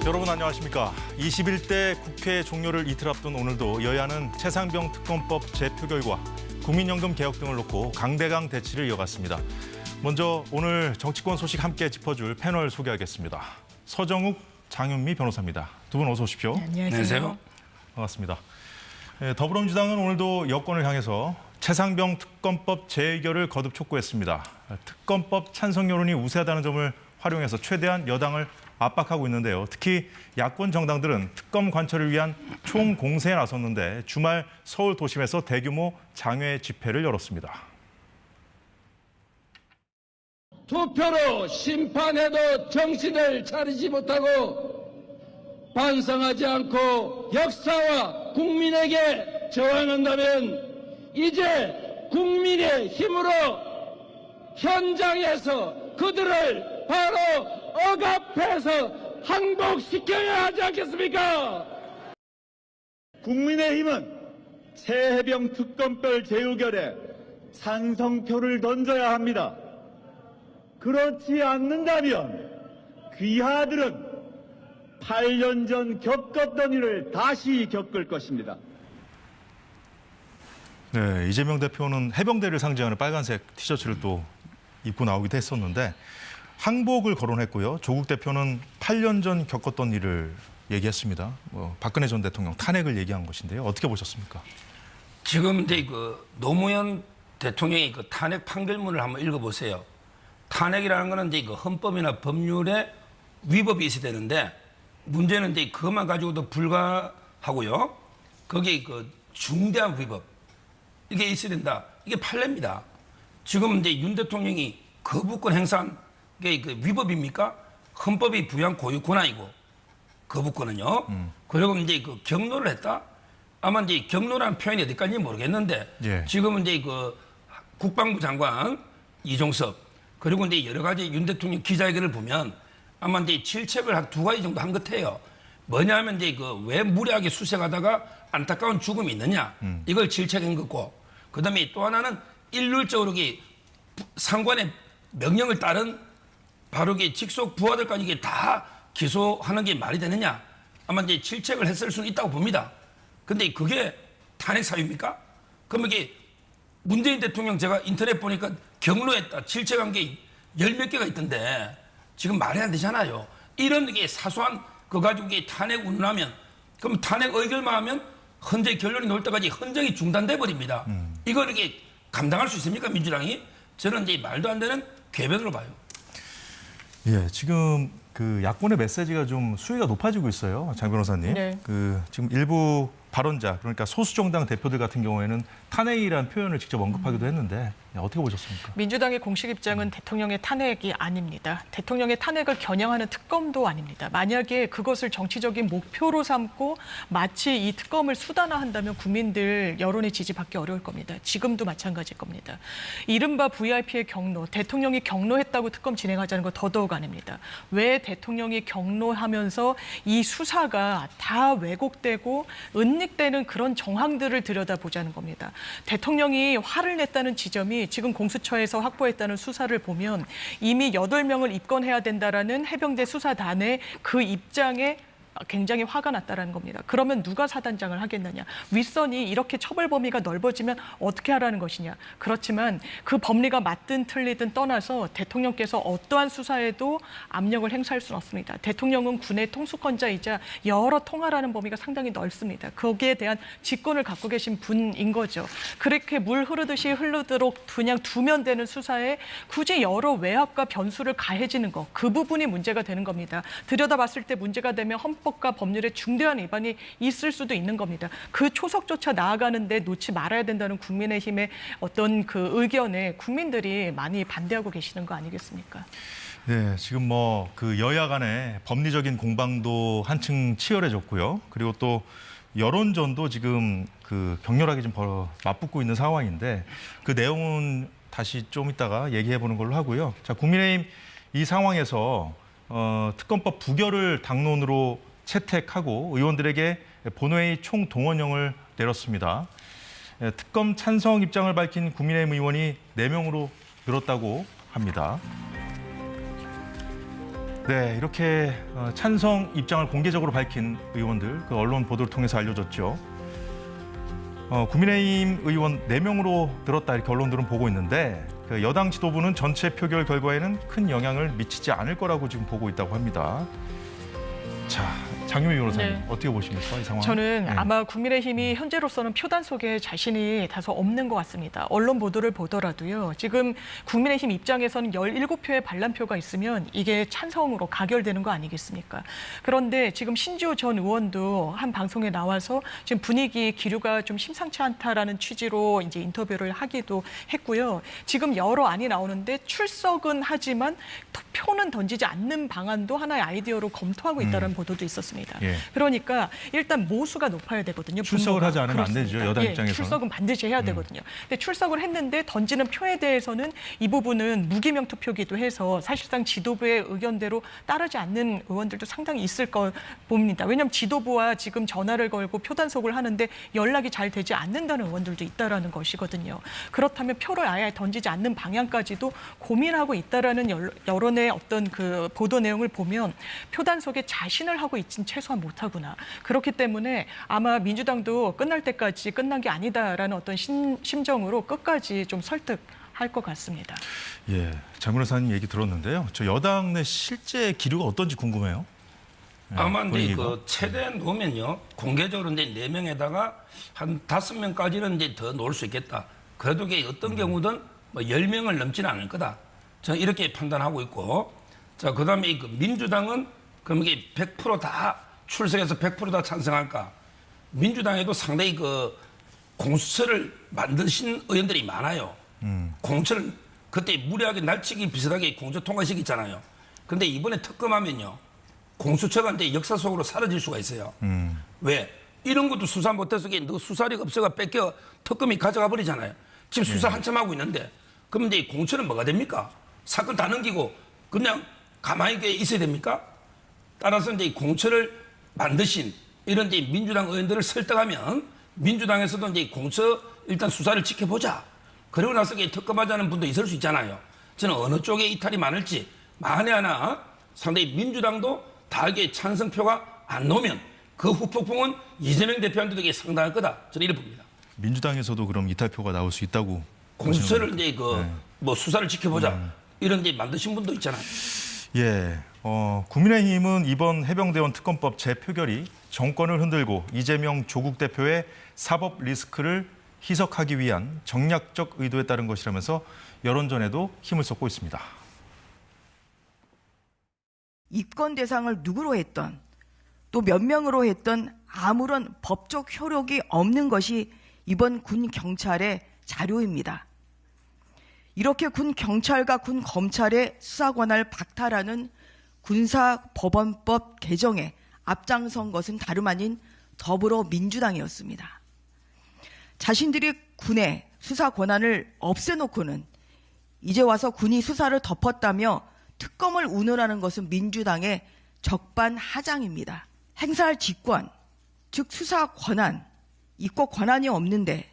여러분 안녕하십니까. 21대 국회 종료를 이틀 앞둔 오늘도 여야는 최상병 특검법 재표결과 국민연금 개혁 등을 놓고 강대강 대치를 이어갔습니다. 먼저 오늘 정치권 소식 함께 짚어줄 패널 소개하겠습니다. 서정욱, 장윤미 변호사입니다. 두 분 어서 오십시오. 네, 안녕하세요. 반갑습니다. 더불어민주당은 오늘도 여권을 향해서 최상병 특검법 재의결을 거듭 촉구했습니다. 특검법 찬성 여론이 우세하다는 점을 활용해서 최대한 여당을 압박하고 있는데요. 특히 야권 정당들은 특검 관철을 위한 총공세에 나섰는데 주말 서울 도심에서 대규모 장외 집회를 열었습니다. 투표로 심판해도 정신을 차리지 못하고 반성하지 않고 역사와 국민에게 저항한다면 이제 국민의 힘으로 현장에서 그들을 바로 억압해서 항복시켜야 하지 않겠습니까? 국민의힘은 최해병 특검법 재의결에 찬성표를 던져야 합니다. 그렇지 않는다면 귀하들은 8년 전 겪었던 일을 다시 겪을 것입니다. 네, 이재명 대표는 해병대를 상징하는 빨간색 티셔츠를 또 입고 나오기도 했었는데 항복을 거론했고요. 조국 대표는 8년 전 겪었던 일을 얘기했습니다. 박근혜 전 대통령 탄핵을 얘기한 것인데요. 어떻게 보셨습니까? 지금 이제 노무현 대통령의 탄핵 판결문을 한번 읽어보세요. 탄핵이라는 거는 이제 헌법이나 법률에 위법이 있어야 되는데 문제는 이제 그것만 가지고도 불가하고요. 거기에 중대한 위법 이게 있어야 된다. 이게 판례입니다. 지금 이제 윤 대통령이 거부권 행사한 게 위법입니까? 헌법이 부여한 고유 권한이고 거부권은요. 그리고 이제 경로를 했다. 아마 이제 경로라는 표현이 어디까지 모르겠는데 예. 지금은 이제 국방부 장관 이종섭 그리고 이제 여러 가지 윤 대통령 기자회견을 보면 아마 이제 질책을 한 2가지 정도 한 것 같아요. 뭐냐면 이제 왜 무리하게 수색하다가 안타까운 죽음이 있느냐 이걸 질책한 거고 그다음에 또 하나는 일률적으로 상관의 명령을 따른 바로 직속 부하들까지 이게 다 기소하는 게 말이 되느냐 아마 이제 질책을 했을 수는 있다고 봅니다. 근데 그게 탄핵 사유입니까? 그러면 이게 문재인 대통령 제가 인터넷 보니까 경로했다 질책한 게 10몇 개가 있던데 지금 말이 안 되잖아요. 이런 게 사소한 거 가지고 탄핵 운운하면 그럼 탄핵 의결만 하면 헌재 결론이 나올 때까지 헌정이 중단돼 버립니다. 이걸 이게 감당할 수 있습니까 민주당이? 저는 이제 말도 안 되는 궤변으로 봐요. 예, 지금 야권의 메시지가 좀 수위가 높아지고 있어요, 장 변호사님. 네. 지금 일부 발언자, 그러니까 소수 정당 대표들 같은 경우에는 탄핵이라는 표현을 직접 언급하기도 했는데 어떻게 보셨습니까? 민주당의 공식 입장은 대통령의 탄핵이 아닙니다. 대통령의 탄핵을 겨냥하는 특검도 아닙니다. 만약에 그것을 정치적인 목표로 삼고 마치 이 특검을 수단화한다면 국민들 여론의 지지받기 어려울 겁니다. 지금도 마찬가지일 겁니다. 이른바 VIP의 경로, 대통령이 경로했다고 특검 진행하자는 거 더더욱 아닙니다. 왜 대통령이 경로하면서 이 수사가 다 왜곡되고 은닉되는 그런 정황들을 들여다보자는 겁니다. 대통령이 화를 냈다는 지점이 지금 공수처에서 확보했다는 수사를 보면 이미 8명을 입건해야 된다라는 해병대 수사단의 그 입장에 굉장히 화가 났다는 겁니다. 그러면 누가 사단장을 하겠느냐. 윗선이 이렇게 처벌 범위가 넓어지면 어떻게 하라는 것이냐. 그렇지만 그 법리가 맞든 틀리든 떠나서 대통령께서 어떠한 수사에도 압력을 행사할 수는 없습니다. 대통령은 군의 통수권자이자 여러 통할하는 범위가 상당히 넓습니다. 거기에 대한 직권을 갖고 계신 분인 거죠. 그렇게 물 흐르듯이 흐르도록 그냥 두면 되는 수사에 굳이 여러 외압과 변수를 가해지는 것. 그 부분이 문제가 되는 겁니다. 들여다봤을 때 문제가 되면 헌법과 법률에 중대한 위반이 있을 수도 있는 겁니다. 그 초석조차 나아가는데 놓지 말아야 된다는 국민의힘의 어떤 그 의견에 국민들이 많이 반대하고 계시는 거 아니겠습니까? 네, 지금 여야 간의 법리적인 공방도 한층 치열해졌고요. 그리고 또 여론전도 지금 격렬하게 좀 맞붙고 있는 상황인데 그 내용은 다시 좀 이따가 얘기해 보는 걸로 하고요. 자, 국민의힘 이 상황에서 특검법 부결을 당론으로 채택하고 의원들에게 본회의 총동원령을 내렸습니다. 특검 찬성 입장을 밝힌 국민의힘 의원이 4명으로 늘었다고 합니다. 네, 이렇게 찬성 입장을 공개적으로 밝힌 의원들, 그 언론 보도를 통해서 알려졌죠. 국민의힘 의원 4명으로 늘었다 이렇게 언론들은 보고 있는데 그 여당 지도부는 전체 표결 결과에는 큰 영향을 미치지 않을 거라고 지금 보고 있다고 합니다. 자, 장유미 변호사님 네. 어떻게 보십니까, 이 상황? 저는 네. 아마 국민의힘이 현재로서는 표단 속에 자신이 다소 없는 것 같습니다. 언론 보도를 보더라도요. 지금 국민의힘 입장에서는 17표의 반란표가 있으면 이게 찬성으로 가결되는 거 아니겠습니까? 그런데 지금 신지호 전 의원도 한 방송에 나와서 지금 분위기 기류가 좀 심상치 않다라는 취지로 이제 인터뷰를 하기도 했고요. 지금 여러 안이 나오는데 출석은 하지만 표는 던지지 않는 방안도 하나의 아이디어로 검토하고 있다는 보도도 있었습니다. 예. 그러니까 일단 모수가 높아야 되거든요. 출석을 분모가. 하지 않으면 안 되죠, 여당 예, 입장에서는. 출석은 반드시 해야 되거든요. 근데 출석을 했는데 던지는 표에 대해서는 이 부분은 무기명 투표기도 해서 사실상 지도부의 의견대로 따르지 않는 의원들도 상당히 있을 거 봅니다. 왜냐하면 지도부와 지금 전화를 걸고 표단속을 하는데 연락이 잘 되지 않는다는 의원들도 있다라는 것이거든요. 그렇다면 표를 아예 던지지 않는 방향까지도 고민하고 있다라는 여론의 어떤 그 보도 내용을 보면 표단속에 자신을 하고 있진 최소한 못하구나. 그렇기 때문에 아마 민주당도 끝날 때까지 끝난 게 아니다라는 어떤 심정으로 끝까지 좀 설득할 것 같습니다. 예, 장 변호사님 얘기 들었는데요. 저 여당 내 실제 기류가 어떤지 궁금해요. 예, 아마 이제 분위기가. 그 최대 놓으면요 공개적으로 이제 4명에다가 한 5명까지는 이제 더 놓을 수 있겠다. 그래도 이게 어떤 경우든 뭐 10명을 넘지는 않을 거다. 저는 이렇게 판단하고 있고, 자 그다음에 그 민주당은 그럼 이게 100% 다 출석해서 100% 다 찬성할까? 민주당에도 상당히 그 공수처를 만드신 의원들이 많아요. 공수처를 그때 무리하게 날치기 비슷하게 공수처 통과식 있잖아요. 근데 이번에 특검하면요 공수처가 이제 역사 속으로 사라질 수가 있어요. 왜? 이런 것도 수사 못해서 너 수사력 없어가 뺏겨 특검이 가져가 버리잖아요. 지금 수사 한참 하고 있는데 그럼 이제 공수처는 뭐가 됩니까? 사건 다 넘기고 그냥 가만히 있어야 됩니까? 따라서 이제 공수처를 만드신 이런 이제 민주당 의원들을 설득하면 민주당에서도 이제 공수처 일단 수사를 지켜보자. 그리고 나서 특검하자는 분도 있을 수 있잖아요. 저는 어느 쪽에 이탈이 많을지 만에 하나 상당히 민주당도 다 이게 찬성표가 안 나오면 그 후폭풍은 이재명 대표한테도 이게 상당할 거다. 저는 이렇게 봅니다. 민주당에서도 그럼 이탈표가 나올 수 있다고 공수처를 보시는 이제 뭐 수사를 지켜보자 이런 데 만드신 분도 있잖아요. 예, 국민의힘은 이번 해병대원 특검법 재표결이 정권을 흔들고 이재명 조국 대표의 사법 리스크를 희석하기 위한 정략적 의도에 따른 것이라면서 여론전에도 힘을 쏟고 있습니다. 입건 대상을 누구로 했던 또 몇 명으로 했던 아무런 법적 효력이 없는 것이 이번 군 경찰의 자료입니다. 이렇게 군 경찰과 군 검찰의 수사 권한을 박탈하는 군사법원법 개정에 앞장선 것은 다름 아닌 더불어민주당이었습니다. 자신들이 군의 수사 권한을 없애놓고는 이제 와서 군이 수사를 덮었다며 특검을 운운하는 것은 민주당의 적반하장입니다. 행사할 직권, 즉 수사 권한, 입법 권한이 없는데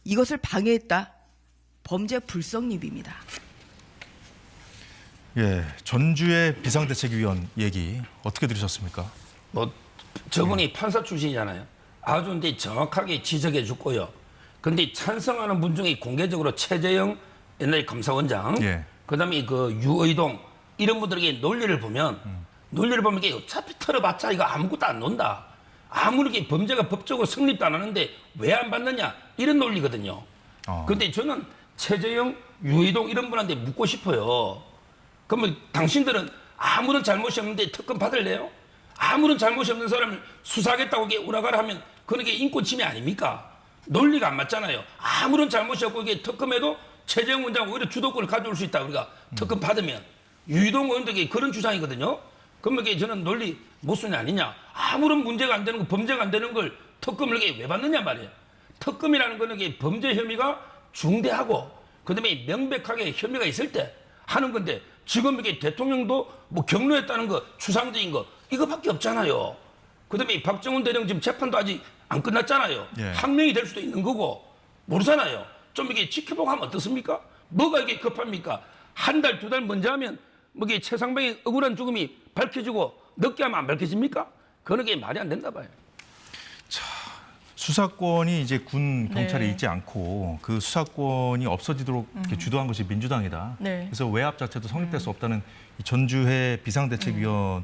이것을 방해했다. 범죄 불성립입니다. 예, 전주의 비상대책위원 얘기 어떻게 들으셨습니까? 뭐 저분이 판사 출신이잖아요. 아주 이제 정확하게 지적해 줬고요. 근데 찬성하는 분 중에 공개적으로 최재형 옛날 감사원장, 예. 그다음에 그 유의동 이런 분들에게 논리를 보면 이게 어차피 털어봤자 이거 아무것도 안 논다. 아무리 범죄가 법적으로 성립도 안 하는데 왜 안 받느냐 이런 논리거든요. 근데 저는 최재형, 유의동 이런 분한테 묻고 싶어요. 그러면 당신들은 아무런 잘못이 없는데 특검 받을래요? 아무런 잘못이 없는 사람을 수사하겠다고 이게 오라가라 하면 그게 인권 침해 아닙니까? 논리가 안 맞잖아요. 아무런 잘못이 없고 이게 특검에도 최재형 원장 오히려 주도권을 가져올 수 있다. 우리가 특검 받으면 유이동 의원들에게 그런 주장이거든요. 그러면 이게 저는 논리 모순이 아니냐? 아무런 문제가 안 되는 거, 범죄가 안 되는 걸 특검을 왜 받느냐 말이에요. 특검이라는 거는 이게 범죄 혐의가 중대하고 그다음에 명백하게 혐의가 있을 때 하는 건데 지금 이게 대통령도 뭐 경로했다는 거 추상적인 거 이거밖에 없잖아요. 그다음에 박정훈 대령 지금 재판도 아직 안 끝났잖아요. 예. 항명이 될 수도 있는 거고 모르잖아요. 좀 이게 지켜보고 하면 어떻습니까? 뭐가 이게 급합니까? 한 달, 두 달 먼저 하면 뭐 이게 최상병의 억울한 죽음이 밝혀지고 늦게 하면 안 밝혀집니까? 그런 게 말이 안 된다 봐요. 수사권이 이제 군 경찰에 네. 있지 않고 그 수사권이 없어지도록 이렇게 주도한 것이 민주당이다. 네. 그래서 외압 자체도 성립될 수 없다는 이 전주회 비상대책위원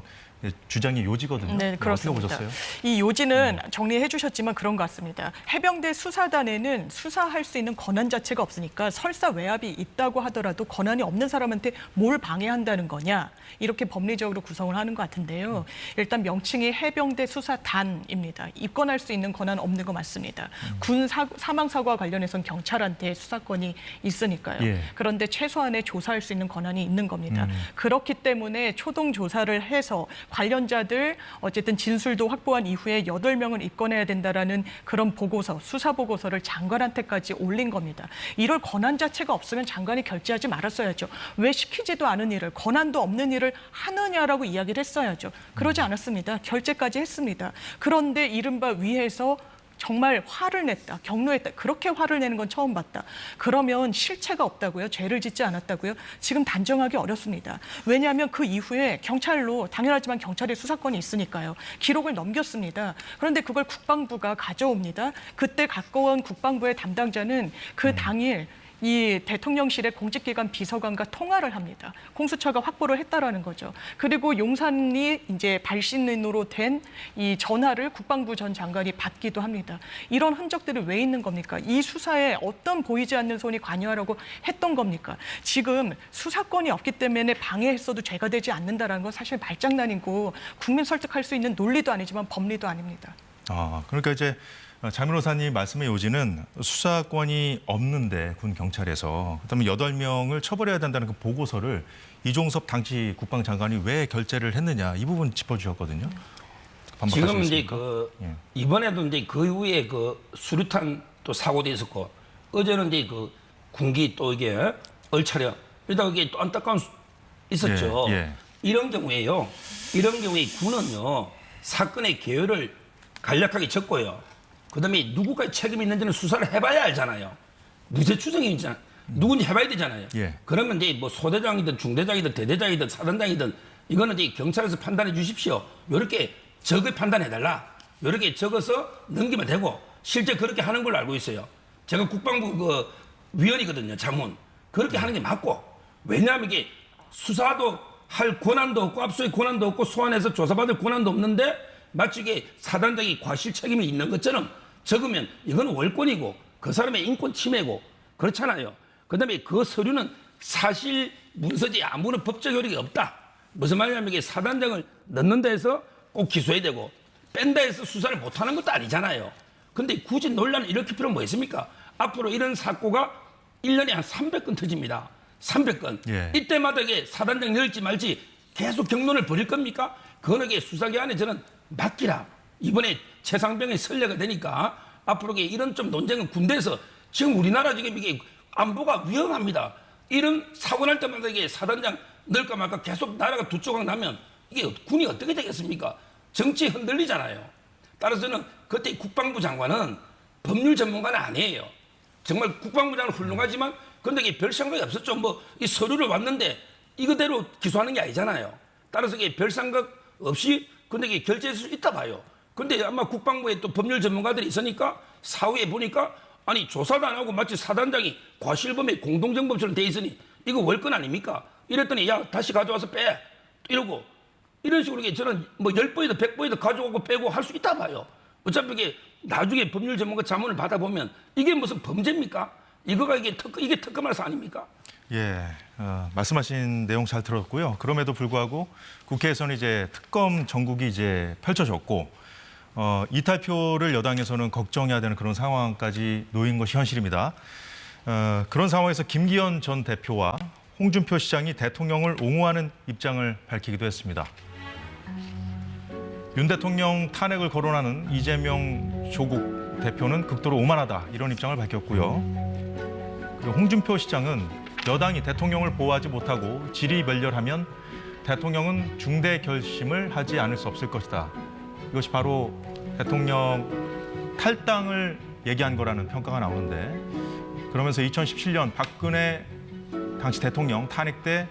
주장이 요지거든요. 네, 그렇습니다. 어떻게 보셨어요? 이 요지는 정리해 주셨지만 그런 것 같습니다. 해병대 수사단에는 수사할 수 있는 권한 자체가 없으니까 설사 외압이 있다고 하더라도 권한이 없는 사람한테 뭘 방해한다는 거냐, 이렇게 법리적으로 구성을 하는 것 같은데요. 일단 명칭이 해병대 수사단입니다. 입건할 수 있는 권한 없는 거 맞습니다. 군 사망 사고와 관련해서는 경찰한테 수사권이 있으니까요. 예. 그런데 최소한의 조사할 수 있는 권한이 있는 겁니다. 그렇기 때문에 초동 조사를 해서 관련자들 어쨌든 진술도 확보한 이후에 8명을 입건해야 된다라는 그런 보고서, 수사 보고서를 장관한테까지 올린 겁니다. 이럴 권한 자체가 없으면 장관이 결재하지 말았어야죠. 왜 시키지도 않은 일을, 권한도 없는 일을 하느냐라고 이야기를 했어야죠. 그러지 않았습니다. 결재까지 했습니다. 그런데 이른바 위에서 정말 화를 냈다, 격노했다. 그렇게 화를 내는 건 처음 봤다. 그러면 실체가 없다고요? 죄를 짓지 않았다고요? 지금 단정하기 어렵습니다. 왜냐하면 그 이후에 경찰로, 당연하지만 경찰의 수사권이 있으니까요. 기록을 넘겼습니다. 그런데 그걸 국방부가 가져옵니다. 그때 갖고 온 국방부의 담당자는 그 당일 이 대통령실의 공직기관 비서관과 통화를 합니다. 공수처가 확보를 했다라는 거죠. 그리고 용산이 이제 발신인으로 된 이 전화를 국방부 전 장관이 받기도 합니다. 이런 흔적들이 왜 있는 겁니까? 이 수사에 어떤 보이지 않는 손이 관여하라고 했던 겁니까? 지금 수사권이 없기 때문에 방해했어도 죄가 되지 않는다라는 건 사실 말장난이고 국민 설득할 수 있는 논리도 아니지만 법리도 아닙니다. 그러니까 이제 장 변호사님 말씀의 요지는 수사권이 없는데 군 경찰에서 그다음에 8명을 처벌해야 된다는 그 보고서를 이종섭 당시 국방장관이 왜 결재를 했느냐, 이 부분 짚어주셨거든요. 지금 이제 반박하시겠습니까? 예. 이번에도 이제 그 이후에 그 수류탄 또 사고도 있었고, 어제는 이제 그 군기 또 이게 얼차려 이러다가 이게 또 안타까운 있었죠. 예, 예. 이런 경우에 군은요 사건의 개요를 간략하게 적고요. 그다음에 누구가 책임이 있는지는 수사를 해봐야 알잖아요. 무죄 추정이 있잖아. 누군지 해봐야 되잖아요. 예. 그러면 이제 뭐 소대장이든 중대장이든 대대장이든 사단장이든 이거는 이제 경찰에서 판단해 주십시오. 이렇게 적을 판단해달라. 이렇게 적어서 넘기면 되고, 실제 그렇게 하는 걸로 알고 있어요. 제가 국방부 그 위원이거든요, 자문. 그렇게 하는 게 맞고, 왜냐하면 이게 수사도 할 권한도 없고 압수의 권한도 없고 소환해서 조사받을 권한도 없는데 마치 이게 사단장이 과실 책임이 있는 것처럼 적으면 이거는 월권이고 그 사람의 인권 침해고 그렇잖아요. 그다음에 그 서류는 사실 문서지 아무런 법적 효력이 없다. 무슨 말이냐면 이게 사단장을 넣는다 해서 꼭 기소해야 되고 뺀다 해서 수사를 못하는 것도 아니잖아요. 근데 굳이 논란을 일으킬 필요는 뭐 있습니까? 앞으로 이런 사고가 1년에 한 300건 터집니다. 300건. 예. 이때마다 이게 사단장 열지 말지 계속 경론을 벌일 겁니까? 그거는 이게 수사기관에 저는 맡기라. 이번에 최상병이 선례가 되니까 앞으로 이런 좀 논쟁은 군대에서, 지금 우리나라 지금 이게 안보가 위험합니다. 이런 사고 날 때마다 이게 사단장 넣을까 말까 계속 나라가 두 조각 나면 이게 군이 어떻게 되겠습니까? 정치 흔들리잖아요. 따라서는 그때 국방부 장관은 법률 전문가는 아니에요. 정말 국방부 장관 훌륭하지만 근데 이게 별 생각이 없었죠. 뭐 이 서류를 왔는데 이거대로 기소하는 게 아니잖아요. 따라서 이게 별 생각 없이 근데 이게 결재할 수 있다 봐요. 근데 아마 국방부에 또 법률 전문가들이 있으니까 사후에 보니까 아니 조사도 안 하고 마치 사단장이 과실범의 공동정범처럼 돼 있으니 이거 월권 아닙니까? 이랬더니 야 다시 가져와서 빼 이러고 이런 식으로 저는 뭐 10번이든 100번이든 가져오고 빼고 할 수 있다 봐요. 어차피 이게 나중에 법률 전문가 자문을 받아보면 이게 무슨 범죄입니까? 이거가 이게 특검할 사 아닙니까? 예, 말씀하신 내용 잘 들었고요. 그럼에도 불구하고 국회에서는 이제 특검 전국이 이제 펼쳐졌고 이탈표를 여당에서는 걱정해야 되는 그런 상황까지 놓인 것이 현실입니다. 그런 상황에서 김기현 전 대표와 홍준표 시장이 대통령을 옹호하는 입장을 밝히기도 했습니다. 윤 대통령 탄핵을 거론하는 이재명 조국 대표는 극도로 오만하다 이런 입장을 밝혔고요. 그리고 홍준표 시장은 여당이 대통령을 보호하지 못하고 질의멸렬하면 대통령은 중대 결심을 하지 않을 수 없을 것이다. 이것이 바로 대통령 탈당을 얘기한 거라는 평가가 나오는데, 그러면서 2017년 박근혜 당시 대통령 탄핵 때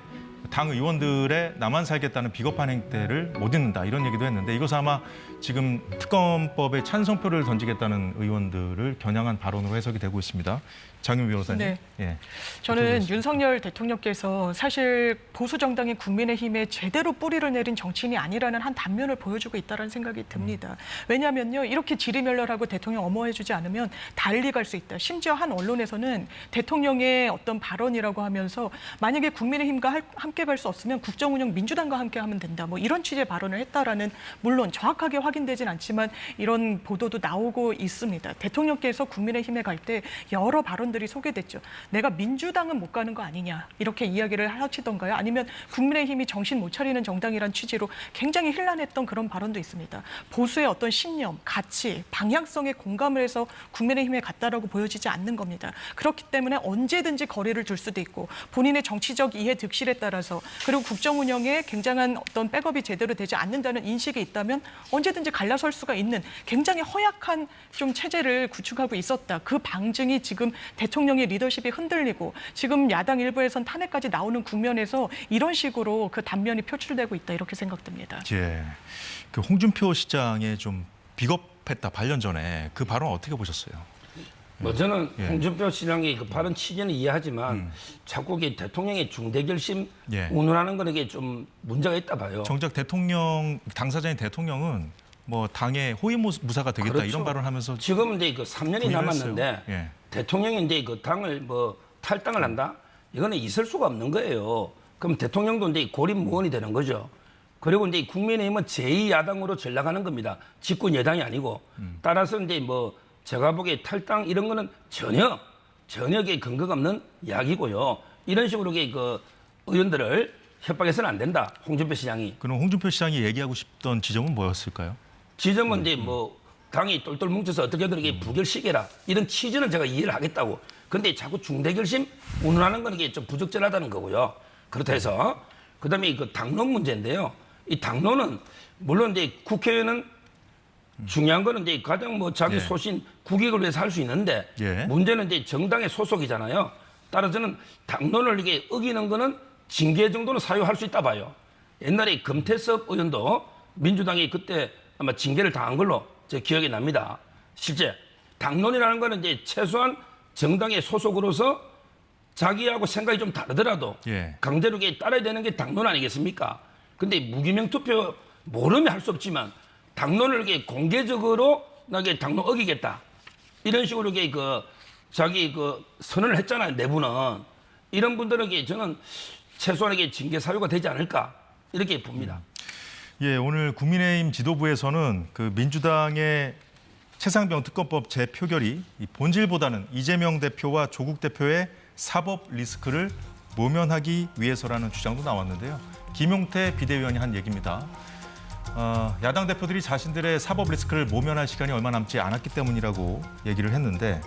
당 의원들의 나만 살겠다는 비겁한 행태를 못 잊는다 이런 얘기도 했는데 이것은 아마 지금 특검법에 찬성표를 던지겠다는 의원들을 겨냥한 발언으로 해석이 되고 있습니다. 장윤 변호사님. 네. 예. 저는 윤석열 대통령께서 사실 보수 정당인 국민의힘에 제대로 뿌리를 내린 정치인이 아니라는 한 단면을 보여주고 있다는 생각이 듭니다. 왜냐하면요, 이렇게 지리멸렬하고 대통령 엄호해주지 않으면 달리 갈 수 있다. 심지어 한 언론에서는 대통령의 어떤 발언이라고 하면서 만약에 국민의힘과 함께 갈 수 없으면 국정운영 민주당과 함께 하면 된다. 뭐 이런 취지의 발언을 했다라는, 물론 정확하게 확인되진 않지만 이런 보도도 나오고 있습니다. 대통령께서 국민의힘에 갈 때 여러 발언들이 소개됐죠. 내가 민주당은 못 가는 거 아니냐 이렇게 이야기를 하시던가요? 아니면 국민의힘이 정신 못 차리는 정당이란 취지로 굉장히 혼란했던 그런 발언도 있습니다. 보수의 어떤 신념, 가치, 방향성에 공감을 해서 국민의힘에 갔다라고 보여지지 않는 겁니다. 그렇기 때문에 언제든지 거리를 둘 수도 있고 본인의 정치적 이해 득실에 따라서, 그리고 국정 운영에 굉장한 어떤 백업이 제대로 되지 않는다는 인식이 있다면 언제든지 갈라설 수가 있는 굉장히 허약한 좀 체제를 구축하고 있었다. 그 방증이 지금 대통령의 리더십이 흔들리고 지금 야당 일부에선 탄핵까지 나오는 국면에서 이런 식으로 그 단면이 표출되고 있다 이렇게 생각됩니다. 예. 그 홍준표 시장의 좀 비겁했다 발언 전에 그 발언 어떻게 보셨어요? 뭐 저는 예. 홍준표 시장의 그 발언 취지는 이해하지만 자꾸 이게 대통령의 중대 결심 예. 운운하는 거는 이게 좀 문제가 있다 봐요. 정작 대통령 당사자인 대통령은 뭐 당의 호위무사가 되겠다 그렇죠. 이런 발언하면서 지금은 이제 그 3년이 부인을 남았는데 했어요. 예. 대통령이 이제 그 당을 뭐 탈당을 한다? 이거는 있을 수가 없는 거예요. 그럼 대통령도 이제 고립무원이 되는 거죠. 그리고 이제 국민의힘은 제2야당으로 전락하는 겁니다. 집권 여당이 아니고. 따라서 이제 뭐 제가 보기에 탈당 이런 거는 전혀 근거가 없는 이야기고요. 이런 식으로 그 의원들을 협박해서는 안 된다. 홍준표 시장이. 그럼 홍준표 시장이 얘기하고 싶던 지점은 뭐였을까요? 지점은 이제 뭐 당이 똘똘 뭉쳐서 어떻게든 이게 부결시켜라. 이런 취지는 제가 이해를 하겠다고. 근데 자꾸 중대결심 운운하는 건 이게 좀 부적절하다는 거고요. 그렇다 해서 그다음에 그 당론 문제인데요. 이 당론은 물론 이제 국회의원은 중요한 거는 이제 가장 뭐 자기 예. 소신 국익을 위해서 할 수 있는데 예. 문제는 이제 정당의 소속이잖아요. 따라서 저는 당론을 이게 어기는 거는 징계 정도는 사유할 수 있다 봐요. 옛날에 금태섭 의원도 민주당이 그때 아마 징계를 당한 걸로 제 기억이 납니다. 실제 당론이라는 거는 이제 최소한 정당의 소속으로서 자기하고 생각이 좀 다르더라도 예. 강제로 이게 따라야 되는 게 당론 아니겠습니까? 근데 무기명 투표 모르면 할 수 없지만 당론을 이게 공개적으로 나게 당론 어기겠다 이런 식으로 이게 그 자기 그 선언을 했잖아요. 내부는 이런 분들에게 저는 최소한에게 징계 사유가 되지 않을까 이렇게 봅니다. 예, 오늘 국민의힘 지도부에서는 그 민주당의 최상병 특검법 재표결이 이 본질보다는 이재명 대표와 조국 대표의 사법 리스크를 모면하기 위해서라는 주장도 나왔는데요. 김용태 비대위원이 한 얘기입니다. 야당 대표들이 자신들의 사법 리스크를 모면할 시간이 얼마 남지 않았기 때문이라고 얘기를 했는데,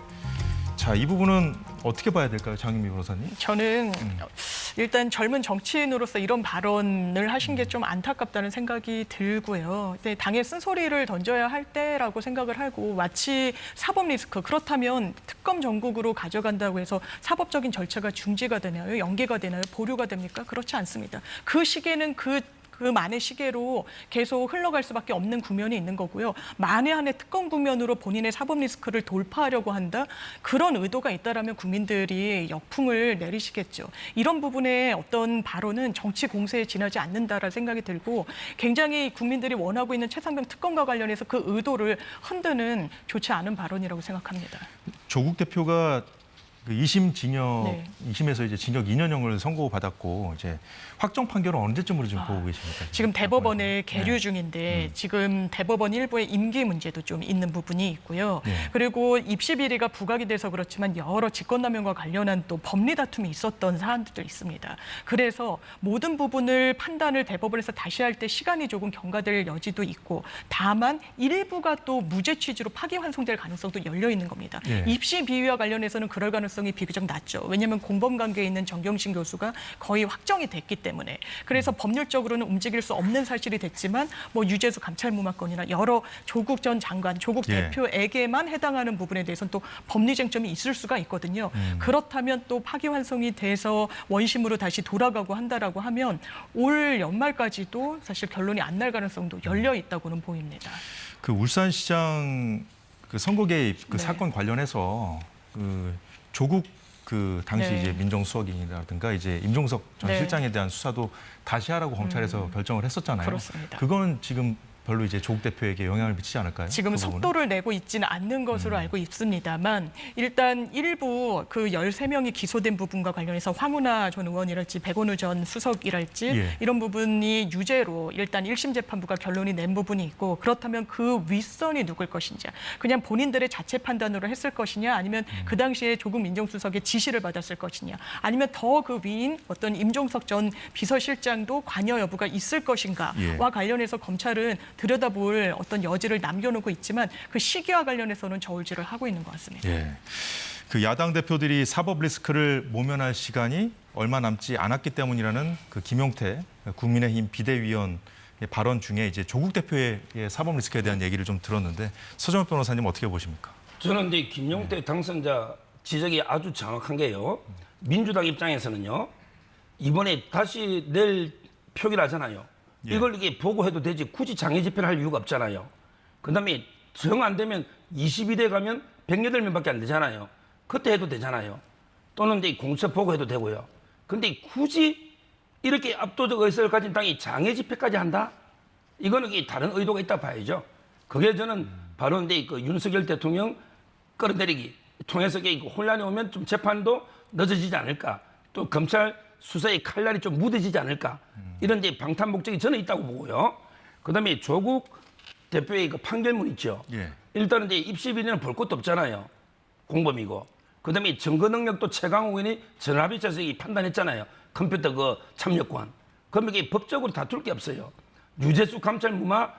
자, 이 부분은 어떻게 봐야 될까요, 장윤미 변호사님? 저는 일단 젊은 정치인으로서 이런 발언을 하신 게 좀 안타깝다는 생각이 들고요. 근데 당에 쓴소리를 던져야 할 때라고 생각을 하고, 마치 사법 리스크, 그렇다면 특검 전국으로 가져간다고 해서 사법적인 절차가 중지가 되나요? 연기가 되나요? 보류가 됩니까? 그렇지 않습니다. 그 시계는 그 만의 시계로 계속 흘러갈 수밖에 없는 국면이 있는 거고요. 만에 한해 특검 국면으로 본인의 사법 리스크를 돌파하려고 한다? 그런 의도가 있다라면 국민들이 역풍을 내리시겠죠. 이런 부분의 어떤 발언은 정치 공세에 지나지 않는다라는 생각이 들고, 굉장히 국민들이 원하고 있는 최상병 특검과 관련해서 그 의도를 흔드는 좋지 않은 발언이라고 생각합니다. 조국 대표가 그 2심 징역, 네. 2심에서 이제 징역 2년형을 선고받았고, 이제 확정 판결은 언제쯤으로 지금 보고 계십니까? 지금 대법원에 계류 네. 중인데 지금 대법원 일부의 임기 문제도 좀 있는 부분이 있고요. 네. 그리고 입시 비리가 부각이 돼서 그렇지만 여러 직권남용과 관련한 또 법리 다툼이 있었던 사안들도 있습니다. 그래서 모든 부분을 판단을 대법원에서 다시 할 때 시간이 조금 경과될 여지도 있고, 다만 일부가 또 무죄 취지로 파기환송될 가능성도 열려 있는 겁니다. 네. 입시 비위와 관련해서는 그럴 가능성이 가능성이 비교적 낮죠. 왜냐하면 공범 관계에 있는 정경심 교수가 거의 확정이 됐기 때문에. 그래서 법률적으로는 움직일 수 없는 사실이 됐지만 뭐 유재수 감찰무마 건이나 여러 조국 전 장관, 조국 예. 대표에게만 해당하는 부분에 대해서는 또 법리 쟁점이 있을 수가 있거든요. 그렇다면 또 파기환송이 돼서 원심으로 다시 돌아가고 한다라고 하면 올 연말까지도 사실 결론이 안 날 가능성도 열려 있다고는 보입니다. 그 울산시장 그 선거 개입 그 네. 사건 관련해서 그 조국 그 당시 네. 이제 민정수석이라든가 이제 임종석 전 네. 실장에 대한 수사도 다시 하라고 검찰에서 결정을 했었잖아요. 그렇습니다. 그거는 지금 별로 이제 조국 대표에게 영향을 미치지 않을까요? 지금 그 부분은? 속도를 내고 있지는 않는 것으로 알고 있습니다만 일단 일부 그 13명이 기소된 부분과 관련해서 황운하 전 의원이랄지 백원우 전 수석이랄지 예. 이런 부분이 유죄로 일단 1심 재판부가 결론이 낸 부분이 있고 그렇다면 그 윗선이 누굴 것인지 그냥 본인들의 자체 판단으로 했을 것이냐 아니면 그 당시에 조국 민정수석의 지시를 받았을 것이냐 아니면 더 그 위인 어떤 임종석 전 비서실장도 관여 여부가 있을 것인가와 예. 관련해서 검찰은 들여다볼 어떤 여지를 남겨놓고 있지만 그 시기와 관련해서는 저울질을 하고 있는 것 같습니다. 예. 그 야당 대표들이 사법 리스크를 모면할 시간이 얼마 남지 않았기 때문이라는 그 김용태 국민의힘 비대위원 발언 중에 이제 조국 대표의 사법 리스크에 대한 얘기를 좀 들었는데 서정엽 변호사님 어떻게 보십니까? 저는 이제 김용태 당선자 지적이 아주 정확한 게요. 민주당 입장에서는요. 이번에 다시 내일 표기를 하잖아요. 예. 이걸 이게 보고해도 되지 굳이 장애 집회를 할 이유가 없잖아요. 그다음에 정 안 되면 22대 가면 108명밖에 안 되잖아요. 그때 해도 되잖아요. 또는 이제 공천 보고해도 되고요. 근데 굳이 이렇게 압도적 의석을 가진 당이 장애 집회까지 한다? 이거는 이게 다른 의도가 있다 봐야죠. 그게 저는 바로 이제 그 윤석열 대통령 끌어내리기 통해서 이게 혼란이 오면 좀 재판도 늦어지지 않을까. 또 검찰 수사의 칼날이 좀 무뎌지지 않을까. 이런 이제 방탄 목적이 저는 있다고 보고요. 그다음에 조국 대표의 그 판결문 있죠. 예. 일단은 이제 입시 비리는 볼 것도 없잖아요. 공범이고. 그다음에 증거 능력도 최강욱 의원이 전화비자에서 판단했잖아요. 컴퓨터 그 참여권. 그럼 이게 법적으로 다툴 게 없어요. 유재수 감찰무마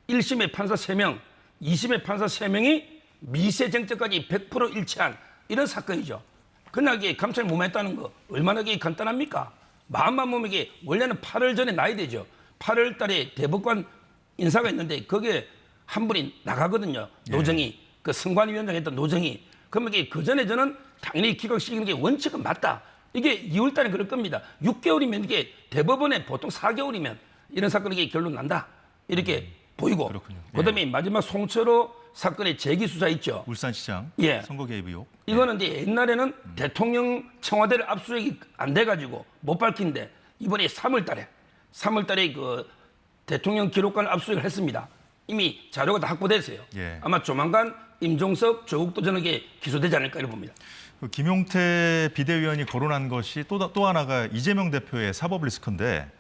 1심의 판사 3명, 2심의 판사 3명이 미세 쟁점까지 100% 일치한 이런 사건이죠. 그러나 이게 감찰 무마했다는 거 얼마나 이게 간단합니까? 마음만 보면 이게 원래는 8월 전에 나야 되죠. 8월 달에 대법관 인사가 있는데 거기에 한 분이 나가거든요. 노정희, 그 선관위원장 했던 노정희. 그러면 이게 그 전에 저는 당연히 기각시키는 게 원칙은 맞다. 이게 2월 달에 그럴 겁니다. 6개월이면 이게 대법원에 보통 4개월이면 이런 사건이 이게 결론 난다. 이렇게 보이고. 그렇군요. 그다음에 마지막 송철호 사건의 재기 수사 있죠. 울산시장 예. 선거 개입 의혹. 이거는 이제 옛날에는 대통령 청와대를 압수수색이 안 돼가지고 못 밝힌데 이번에 3월 달에 그 대통령 기록관을 압수수색을 했습니다. 이미 자료가 다 확보됐어요. 예. 아마 조만간 임종석, 조국도 저는 게 기소되지 않을까 이렇게 봅니다. 그 김용태 비대위원이 거론한 것이 또 하나가 이재명 대표의 사법 리스크인데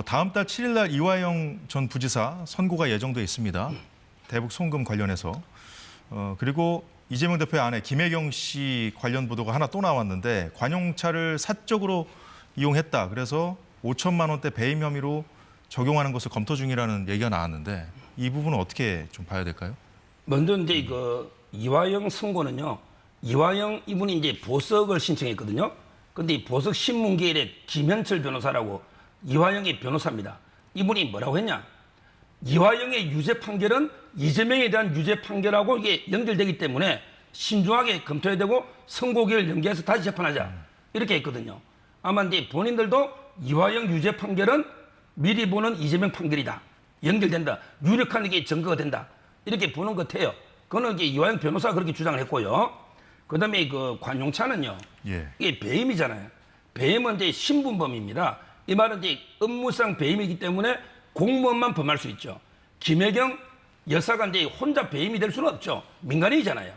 다음 달 7일 날 이화영 전 부지사 선고가 예정돼 있습니다. 대북 송금 관련해서. 그리고 이재명 대표의 아내 김혜경 씨 관련 보도가 하나 또 나왔는데 관용차를 사적으로 이용했다. 그래서 5천만 원대 배임 혐의로 적용하는 것을 검토 중이라는 얘기가 나왔는데 이 부분은 어떻게 좀 봐야 될까요? 먼저 이제 그 이화영 선고는요. 이화영 이분이 이제 보석을 신청했거든요. 근데 이 보석 신문계열의 김현철 변호사라고 이화영의 변호사입니다. 이분이 뭐라고 했냐? 이화영의 유죄 판결은 이재명에 대한 유죄 판결하고 이게 연결되기 때문에 신중하게 검토해야 되고 선고기를 연기해서 다시 재판하자. 이렇게 했거든요. 아마 이제 본인들도 이화영 유죄 판결은 미리 보는 이재명 판결이다. 연결된다. 유력한 이게 증거가 된다. 이렇게 보는 것 같아요. 그거는 이제 이화영 변호사가 그렇게 주장을 했고요. 그 다음에 그 관용차는요. 예. 이게 배임이잖아요. 배임은 이제 신분범입니다. 이 말은 이제 업무상 배임이기 때문에 공무원만 범할 수 있죠. 김혜경 여사가 이제 혼자 배임이 될 수는 없죠. 민간인이잖아요.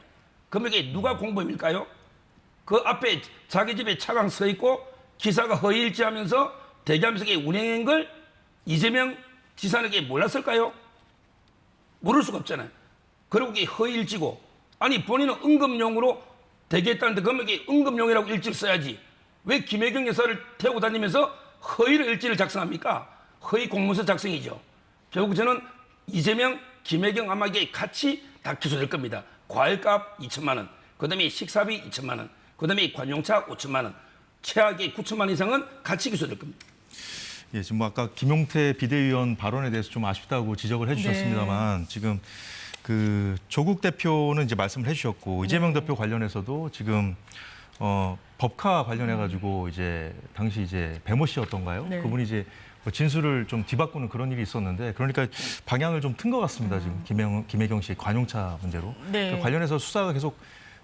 그럼 이게 누가 공범일까요? 그 앞에 자기 집에 차가 서 있고 기사가 허위일치하면서 대기하면서 운행한 걸 이재명 지사에게 몰랐을까요? 모를 수가 없잖아요. 그리고 이게 허위일치고 아니 본인은 응급용으로 대기했다는데 그러면 이게 응급용이라고 일지를 써야지. 왜 김혜경 여사를 태우고 다니면서 허위로 일지를 작성합니까? 허위 공문서 작성이죠. 결국 저는 이재명, 김혜경 아마 이게 같이 다 기소될 겁니다. 과일값 2천만 원, 그다음에 식사비 2천만 원, 그다음에 관용차 5천만 원, 최악의 9천만 원 이상은 같이 기소될 겁니다. 예, 지금 뭐 아까 김용태 비대위원 발언에 대해서 좀 아쉽다고 지적을 해주셨습니다만 지금 그 조국 대표는 이제 말씀을 해주셨고 이재명 대표 관련해서도 지금 법카 관련해가지고 이제 당시 이제 배모 씨였던가요? 네. 그분이 이제 뭐 진술을 좀 뒤바꾸는 그런 일이 있었는데 그러니까 방향을 좀 튼 것 같습니다. 지금 김혜경 씨 관용차 문제로 네. 관련해서 수사가 계속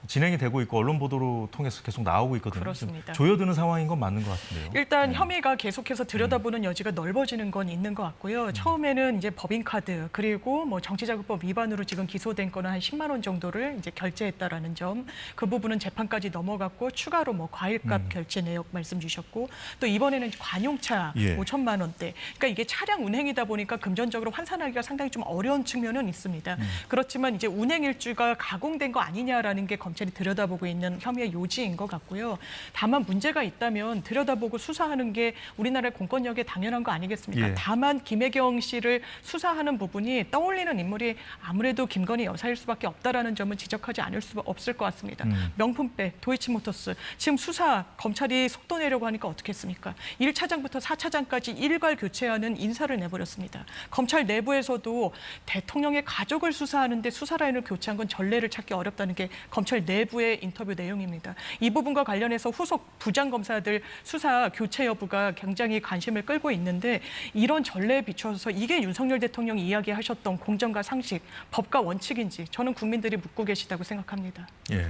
진행이 되고 있고 언론 보도로 통해서 계속 나오고 있거든요. 그렇습니다. 조여드는 상황인 건 맞는 것 같은데요. 일단 혐의가 계속해서 들여다보는 여지가 넓어지는 건 있는 것 같고요. 처음에는 이제 법인카드 그리고 뭐 정치자금법 위반으로 지금 기소된 거는 한 10만 원 정도를 이제 결제했다라는 점, 그 부분은 재판까지 넘어갔고 추가로 뭐 과일값 결제 내역 말씀 주셨고 또 이번에는 관용차 예. 5천만 원대. 그러니까 이게 차량 운행이다 보니까 금전적으로 환산하기가 상당히 좀 어려운 측면은 있습니다. 그렇지만 이제 운행 일주가 가공된 거 아니냐라는 게 검찰이 들여다보고 있는 혐의의 요지인 것 같고요. 다만 문제가 있다면 들여다보고 수사하는 게 우리나라의 공권력에 당연한 거 아니겠습니까? 예. 다만 김혜경 씨를 수사하는 부분이 떠올리는 인물이 아무래도 김건희 여사일 수밖에 없다라는 점은 지적하지 않을 수 없을 것 같습니다. 명품백, 도이치모터스. 지금 수사 검찰이 속도 내려고 하니까 어떻게 했습니까? 1차장부터 4차장까지 일괄 교체하는 인사를 내버렸습니다. 검찰 내부에서도 대통령의 가족을 수사하는데 수사 라인을 교체한 건 전례를 찾기 어렵다는 게 검찰 내부의 인터뷰 내용입니다. 이 부분과 관련해서 후속 부장검사들 수사 교체 여부가 굉장히 관심을 끌고 있는데 이런 전례에 비춰서 이게 윤석열 대통령이 이야기하셨던 공정과 상식, 법과 원칙인지 저는 국민들이 묻고 계시다고 생각합니다. 예.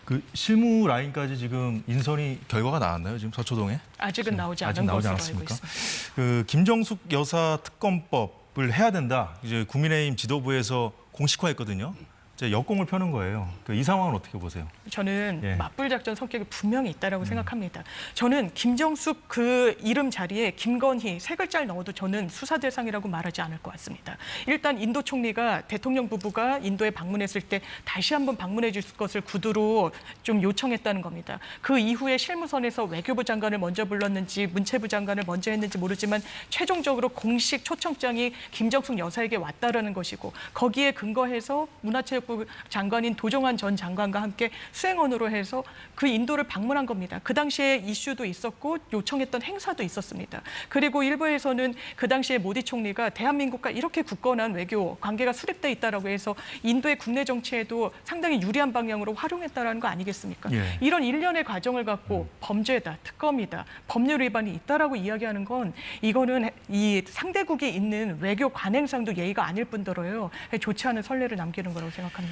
그 실무 라인까지 지금 인선이 결과가 나왔나요? 지금 서초동에? 아직은 나오지 아직 않은 나오지 것으로 알고 않았습니까? 있습니다. 그 김정숙 여사 특검법을 해야 된다. 이제 국민의힘 지도부에서 공식화했거든요. 이제 역공을 펴는 거예요. 이 상황은 어떻게 보세요? 저는 예. 맞불 작전 성격이 분명히 있다라고 생각합니다. 저는 김정숙 그 이름 자리에 김건희 세 글자를 넣어도 저는 수사 대상이라고 말하지 않을 것 같습니다. 일단 인도 총리가 대통령 부부가 인도에 방문했을 때 다시 한번 방문해 줄 것을 구두로 좀 요청했다는 겁니다. 그 이후에 실무선에서 외교부 장관을 먼저 불렀는지 문체부 장관을 먼저 했는지 모르지만 최종적으로 공식 초청장이 김정숙 여사에게 왔다라는 것이고 거기에 근거해서 문화체육부 장관인 도종환 전 장관과 함께 수행원으로 해서 그 인도를 방문한 겁니다. 그 당시에 이슈도 있었고 요청했던 행사도 있었습니다. 그리고 일부에서는 그 당시에 모디 총리가 대한민국과 이렇게 굳건한 외교 관계가 수립돼 있다라고 해서 인도의 국내 정치에도 상당히 유리한 방향으로 활용했다라는 거 아니겠습니까? 예. 이런 일련의 과정을 갖고 범죄다, 특검이다, 법률 위반이 있다라고 이야기하는 건 이거는 이 상대국이 있는 외교 관행상도 예의가 아닐 뿐더러요. 좋지 않은 선례를 남기는 거라고 생각합니다.